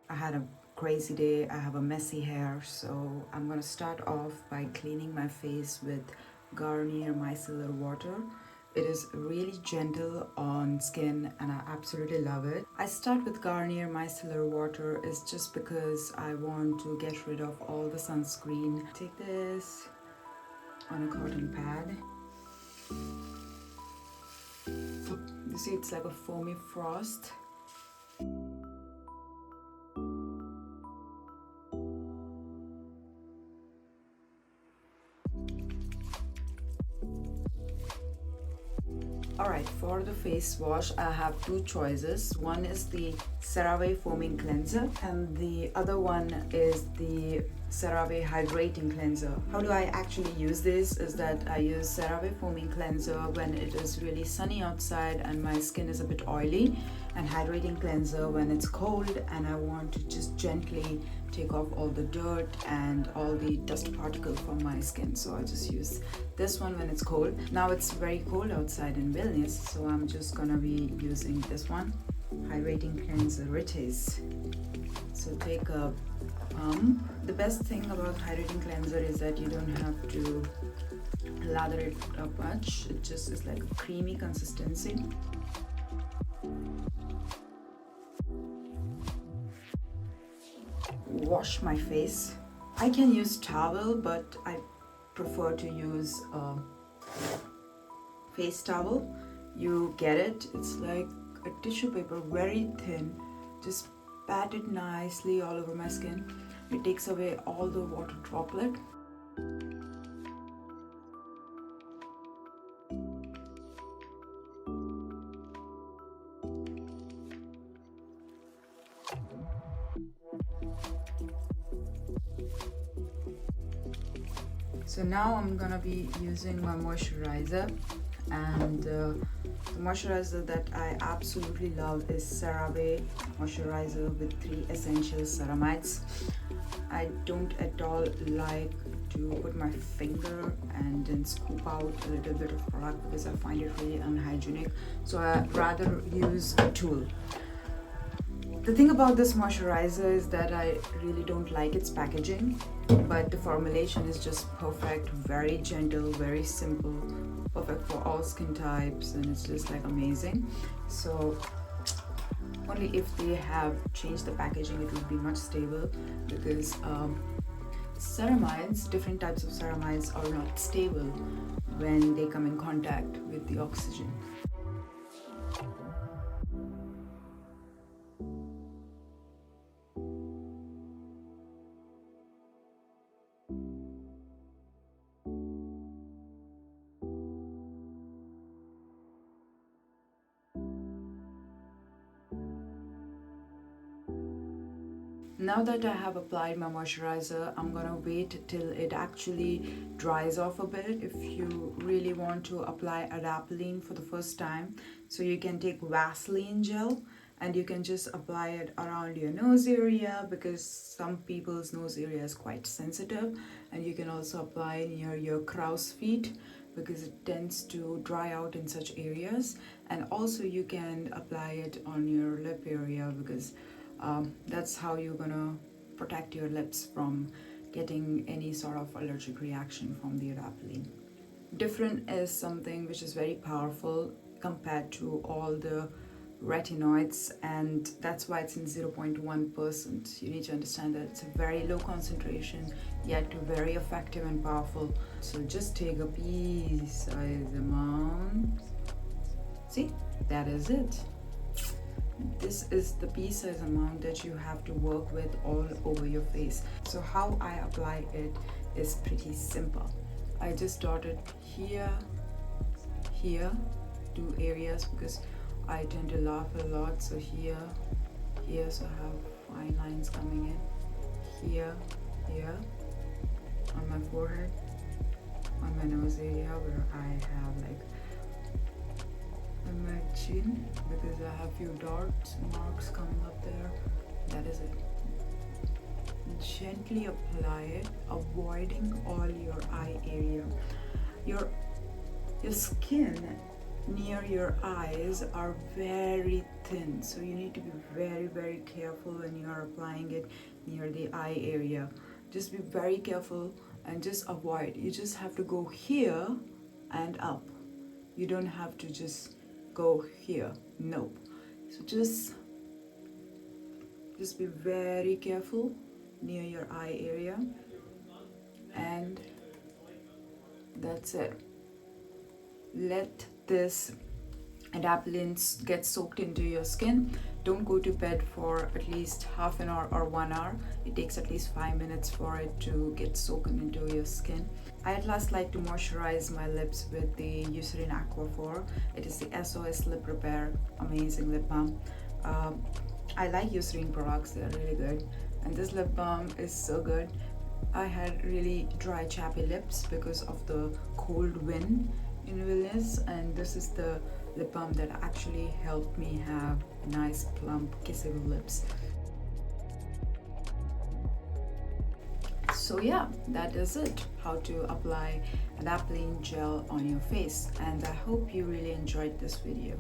I had a crazy day, I have a messy hair, so I'm gonna start off by cleaning my face with Garnier micellar water. It is really gentle on skin and I absolutely love it. I start with Garnier micellar water is just because I want to get rid of all the sunscreen. Take this on a cotton pad. You see it's like a foamy frost. Alright, for the face wash, I have two choices. One is the CeraVe foaming cleanser and the other one is the CeraVe hydrating cleanser. How do I actually use this is that I use CeraVe foaming cleanser when it is really sunny outside and my skin is a bit oily, and hydrating cleanser when it's cold and I want to just gently take off all the dirt and all the dust particles from my skin. So I just use this one when it's cold. Now it's very cold outside in Vilnius, so I'm just gonna be using this one, hydrating cleanser it is. So take a pump. The best thing about hydrating cleanser is that you don't have to lather it up much. It just is like a creamy consistency. Wash my face. I can use towel, but I prefer to use a face towel. You get it, it's like a tissue paper, very thin. Just pat it nicely all over my skin. It takes away all the water droplet. So now I'm gonna be using my moisturizer, and the moisturizer that I absolutely love is CeraVe moisturizer with 3 essential ceramides. I don't at all like to put my finger and then scoop out a little bit of product because I find it really unhygienic, so I rather use a tool. The thing about this moisturizer is that I really don't like its packaging, but the formulation is just perfect, very gentle, very simple, perfect for all skin types, and it's just like amazing. So only if they have changed the packaging it would be much stable, because ceramides, different types of ceramides are not stable when they come in contact with the oxygen. Now that I have applied my moisturizer, I'm gonna wait till it actually dries off a bit. If you really want to apply Adapalene for the first time, so you can take Vaseline gel and you can just apply it around your nose area, because some people's nose area is quite sensitive, and you can also apply near your crow's feet because it tends to dry out in such areas, and also you can apply it on your lip area because that's how you're gonna protect your lips from getting any sort of allergic reaction from the Adapalene. Differin is something which is very powerful compared to all the retinoids, and that's why it's in 0.1%. You need to understand that it's a very low concentration yet very effective and powerful. So just take a pea-sized amount. See, that is it. This is the pea-size amount that you have to work with all over your face. So how I apply it is pretty simple. I just dot it here, here, 2 areas because I tend to laugh a lot. So here, here, so I have fine lines coming in. Here, here, on my forehead, on my nose area where I have like on my chin, because I have few dots marks coming up there. That is it. Gently apply it, avoiding all your eye area. Your skin near your eyes are very thin, so you need to be very careful when you are applying it near the eye area. Just be very careful and just avoid. You just have to go here and up. You don't have to just go here. Nope. So just be very careful near your eye area, and that's it. Let this adapalene get soaked into your skin. Don't go to bed for at least half an hour or 1 hour. It takes at least 5 minutes for it to get soaked into your skin. I at last like to moisturize my lips with the Eucerin Aquaphor. It is the SOS Lip Repair Amazing Lip Balm. I like Eucerin products, they're really good. And this lip balm is so good. I had really dry, chappy lips because of the cold wind in Vilnius, and this is the lip balm that actually helped me have nice, plump, kissable lips. So yeah, that is it, how to apply adapalene gel on your face, and I hope you really enjoyed this video.